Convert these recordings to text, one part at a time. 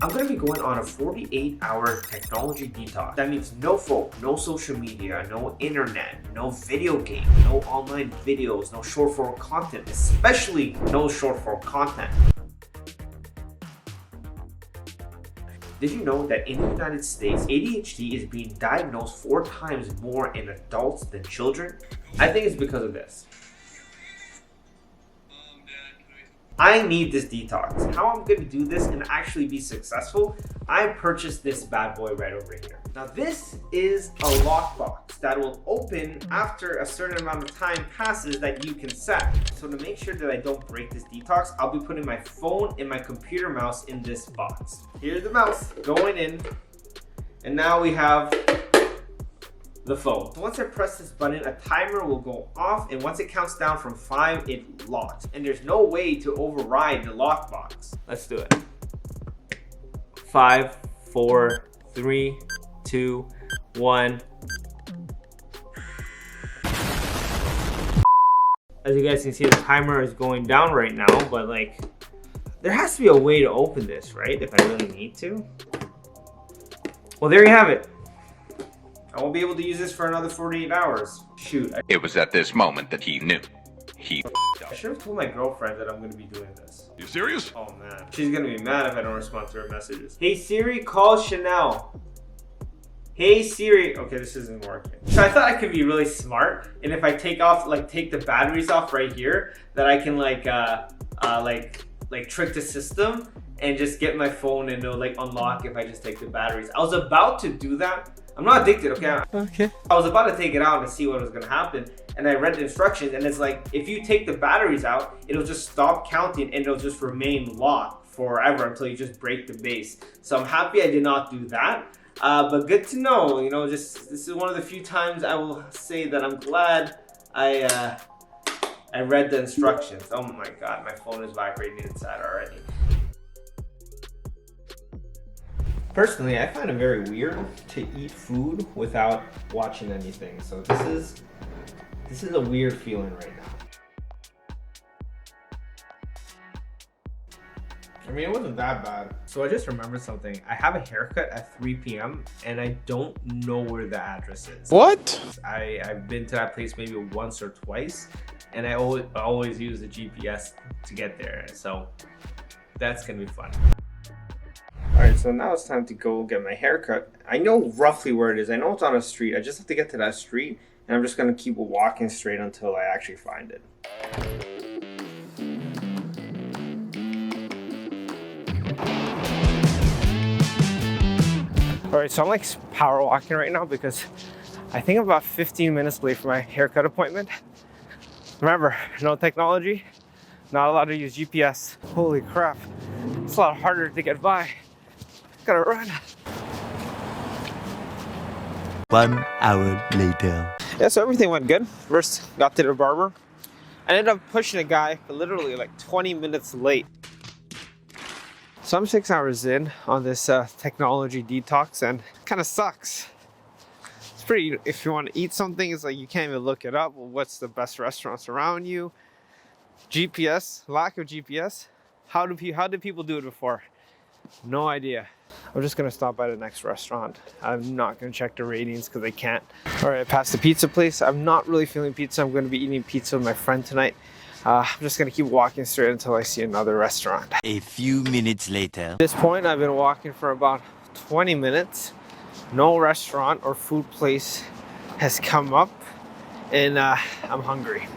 I'm gonna be going on a 48-hour technology detox. That means no phone, no social media, no internet, no video game, no online videos, no short form content, especially no short form content. Did you know that in the United States, ADHD is being diagnosed 4 times more in adults than children? I think it's because of this. I need this detox. How I'm going to do this and actually be successful, I purchased this bad boy right over here. Now this is a lockbox that will open after a certain amount of time passes that you can set. So to make sure that I don't break this detox, I'll be putting my phone and my computer mouse in this box. Here's the mouse going in, and now we have the phone. So once I press this button, a timer will go off, and once it counts down from 5, it locks. And there's no way to override the lockbox. Let's do it. 5, 4, 3, 2, 1. As you guys can see, the timer is going down right now, but like, there has to be a way to open this, right? If I really need to. Well, there you have it. I won't be able to use this for another 48 hours. Shoot. It was at this moment that he knew. I should have told my girlfriend that I'm going to be doing this. You serious? Oh man. She's going to be mad if I don't respond to her messages. Hey Siri, call Chanel. Hey Siri. Okay, this isn't working. So I thought I could be really smart, and if I take the batteries off right here, that I can trick the system and just get my phone and it'll like unlock if I just take the batteries. I was about to do that. I'm not addicted, okay? Okay. I was about to take it out and see what was gonna happen, and I read the instructions, and it's like, if you take the batteries out, it'll just stop counting and it'll just remain locked forever until you just break the base. So I'm happy I did not do that, but good to know, you know, just this is one of the few times I will say that I'm glad I read the instructions. Oh my God, my phone is vibrating inside already. Personally, I find it very weird to eat food without watching anything. So this is a weird feeling right now. I mean, it wasn't that bad. So I just remembered something. I have a haircut at 3 p.m. and I don't know where the address is. What? I've been to that place maybe once or twice, and I always use the GPS to get there. So that's gonna be fun. Alright, so now it's time to go get my haircut. I know roughly where it is. I know it's on a street. I just have to get to that street, and I'm just going to keep walking straight until I actually find it. Alright, so I'm like power walking right now because I think I'm about 15 minutes late for my haircut appointment. Remember, no technology, not allowed to use GPS. Holy crap, it's a lot harder to get by. Gotta run. 1 hour later. Yeah, so everything went good. First, got to the barber. I ended up pushing a guy literally like 20 minutes late. So I'm 6 hours in on this technology detox, and it kind of sucks. It's pretty, if you want to eat something, it's like you can't even look it up. Well, what's the best restaurants around you? GPS, lack of GPS. How did people do it before? No idea. I'm just gonna stop by the next restaurant. I'm not gonna check the ratings because I can't. All right, I passed the pizza place. I'm not really feeling pizza. I'm gonna be eating pizza with my friend tonight. I'm just gonna keep walking straight until I see another restaurant. A few minutes later. At this point, I've been walking for about 20 minutes. No restaurant or food place has come up, and I'm hungry.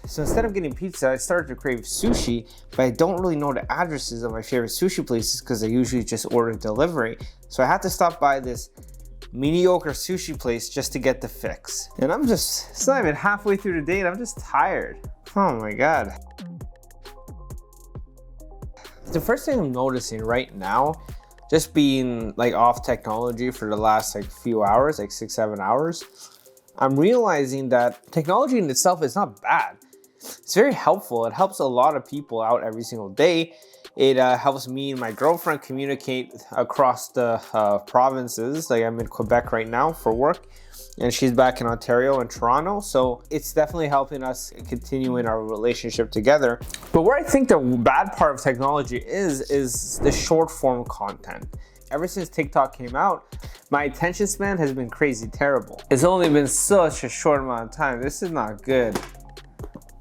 So instead of getting pizza, I started to crave sushi, but I don't really know the addresses of my favorite sushi places because I usually just order delivery. So I had to stop by this mediocre sushi place just to get the fix. And it's not even halfway through the day and I'm just tired. Oh my God. The first thing I'm noticing right now, just being like off technology for the last like few hours, like 6-7 hours, I'm realizing that technology in itself is not bad. It's very helpful. It helps a lot of people out every single day. It helps me and my girlfriend communicate across the provinces. Like I'm in Quebec right now for work. and she's back in Ontario and Toronto. So it's definitely helping us continuing our relationship together. But where I think the bad part of technology is the short form content. Ever since TikTok came out, my attention span has been crazy terrible. It's only been such a short amount of time. This is not good.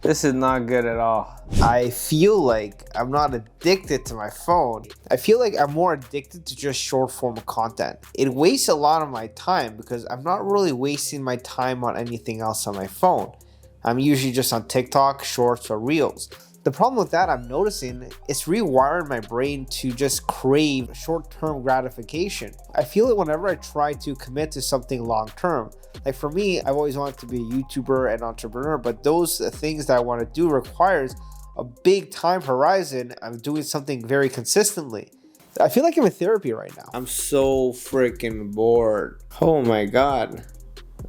This is not good at all. I feel like I'm not addicted to my phone. I feel like I'm more addicted to just short form content. It wastes a lot of my time because I'm not really wasting my time on anything else on my phone. I'm usually just on TikTok, shorts, or reels. The problem with that, I'm noticing, it's rewiring my brain to just crave short-term gratification. I feel it whenever I try to commit to something long-term. Like for me, I've always wanted to be a YouTuber and entrepreneur, but those things that I want to do requires a big time horizon. I'm doing something very consistently. I feel like I'm in therapy right now. I'm so freaking bored. Oh my God.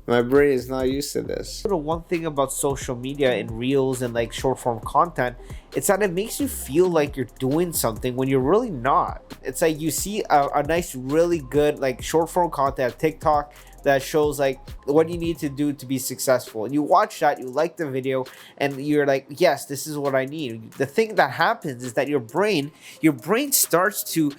My brain is not used to this. The one thing about social media and reels and like short form content, it's that it makes you feel like you're doing something when you're really not. It's like you see a nice, really good like short form content, TikTok, that shows like what you need to do to be successful. And you watch that, you like the video, and you're like, yes, this is what I need. The thing that happens is that your brain starts to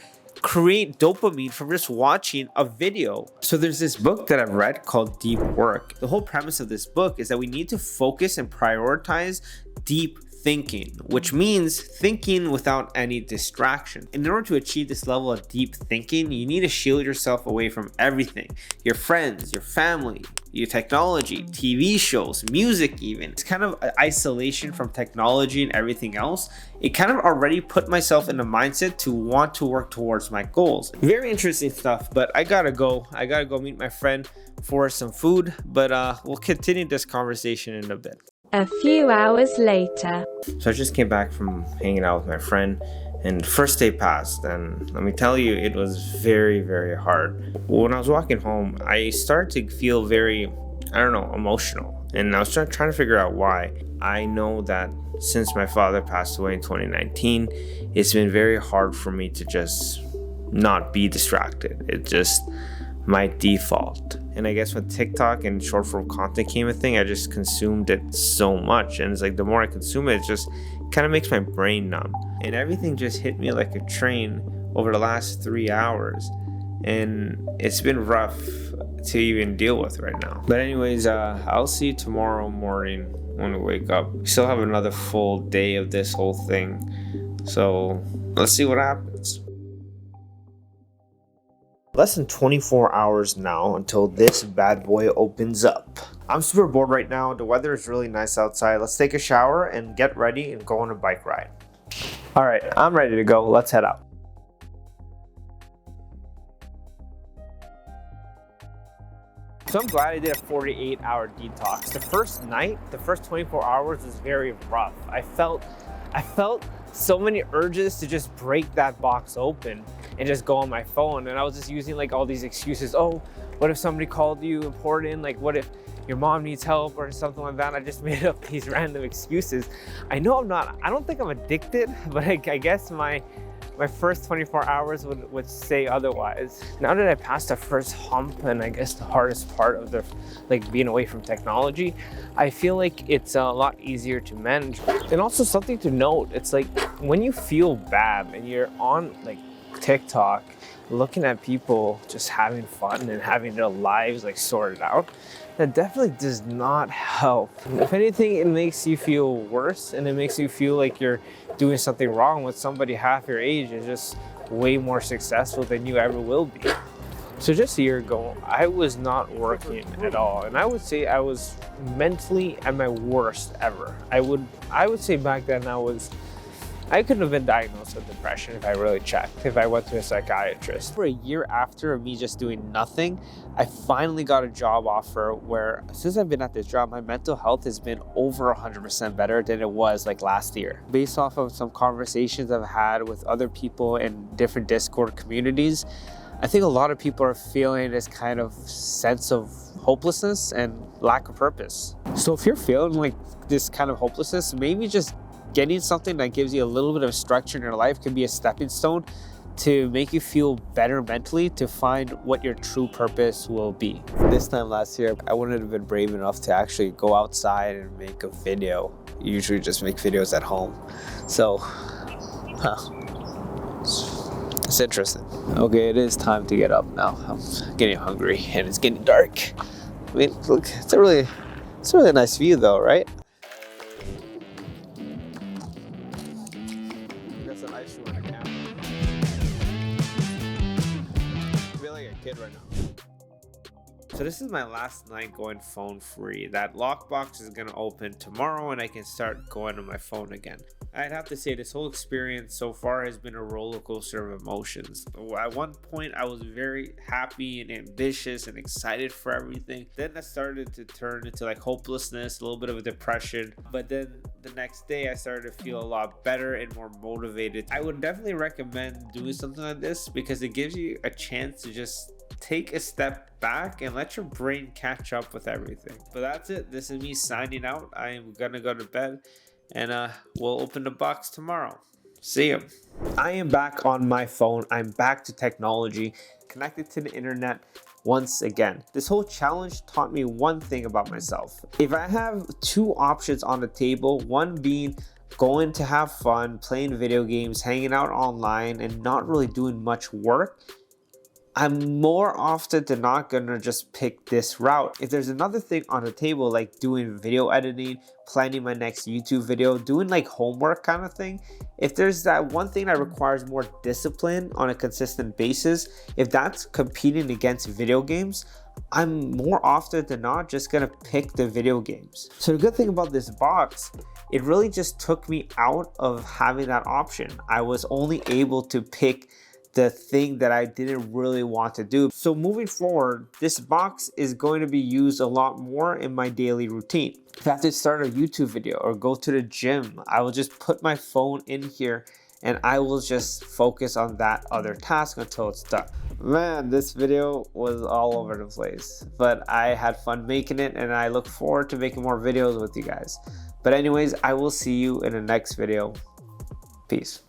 create dopamine from just watching a video. So there's this book that I've read called Deep Work. The whole premise of this book is that we need to focus and prioritize deep thinking, which means thinking without any distraction. In order to achieve this level of deep thinking, you need to shield yourself away from everything. Your friends, your family, your technology, TV shows, music even. It's kind of isolation from technology and everything else. It kind of already put myself in a mindset to want to work towards my goals. Very interesting stuff, but I gotta go meet my friend for some food, but we'll continue this conversation in a bit. A few hours later. So I just came back from hanging out with my friend, and first day passed, and let me tell you, it was very, very hard. When I was walking home, I started to feel very, emotional, and I was trying to figure out why. I know that since my father passed away in 2019, it's been very hard for me to just not be distracted. It's just my default. And I guess when TikTok and short form content came a thing, I just consumed it so much. And it's like the more I consume it, it just kind of makes my brain numb. And everything just hit me like a train over the last 3 hours. And it's been rough to even deal with right now. But anyways, I'll see you tomorrow morning when we wake up. We still have another full day of this whole thing. So let's see what happens. Less than 24 hours now until this bad boy opens up. I'm super bored right now. The weather is really nice outside. Let's take a shower and get ready and go on a bike ride. All right, I'm ready to go. Let's head out. So I'm glad I did a 48-hour detox. The first night, the first 24 hours was very rough. I felt so many urges to just break that box open and just go on my phone. And I was just using like all these excuses. Oh, what if somebody called you important? Like what if your mom needs help or something like that? I just made up these random excuses. I don't think I'm addicted, but I guess my first 24 hours would say otherwise. Now that I passed the first hump and I guess the hardest part of being away from technology, I feel like it's a lot easier to manage. And also something to note, it's like when you feel bad and you're on like TikTok, looking at people just having fun and having their lives like sorted out, that definitely does not help. If anything, it makes you feel worse, and it makes you feel like you're doing something wrong with somebody half your age and just way more successful than you ever will be. So just a year ago, I was not working at all, and I would say I was mentally at my worst ever. I would say back then I could have been diagnosed with depression if I really checked, if I went to a psychiatrist. For a year after me just doing nothing, I finally got a job offer where since I've been at this job, my mental health has been over 100% better than it was like last year. Based off of some conversations I've had with other people in different Discord communities, I think a lot of people are feeling this kind of sense of hopelessness and lack of purpose. So if you're feeling like this kind of hopelessness, maybe just getting something that gives you a little bit of structure in your life can be a stepping stone to make you feel better mentally to find what your true purpose will be. This time last year, I wouldn't have been brave enough to actually go outside and make a video. Usually just make videos at home. So, it's interesting. Okay, it is time to get up now. I'm getting hungry and it's getting dark. I mean, look, it's a really nice view though, right? That's a nice view on the camera. I feel like a kid right now. So this is my last night going phone free. That lockbox is gonna open tomorrow and I can start going on my phone again. I'd have to say this whole experience so far has been a roller coaster of emotions. At one point I was very happy and ambitious and excited for everything. Then that started to turn into like hopelessness, a little bit of a depression. But then the next day I started to feel a lot better and more motivated. I would definitely recommend doing something like this because it gives you a chance to just take a step back and let your brain catch up with everything. But that's it. This is me signing out. I am gonna go to bed and we'll open the box tomorrow. See ya. I am back on my phone. I'm back to technology, connected to the internet once again. This whole challenge taught me one thing about myself. If I have two options on the table, one being going to have fun, playing video games, hanging out online, and not really doing much work, I'm more often than not gonna just pick this route. If there's another thing on the table, like doing video editing, planning my next YouTube video, doing like homework kind of thing, if there's that one thing that requires more discipline on a consistent basis, if that's competing against video games, I'm more often than not just gonna pick the video games. So the good thing about this box, it really just took me out of having that option. I was only able to pick the thing that I didn't really want to do. So moving forward, this box is going to be used a lot more in my daily routine. If I have to start a YouTube video or go to the gym, I will just put my phone in here and I will just focus on that other task until it's done. Man, this video was all over the place, but I had fun making it and I look forward to making more videos with you guys. But anyways, I will see you in the next video. Peace.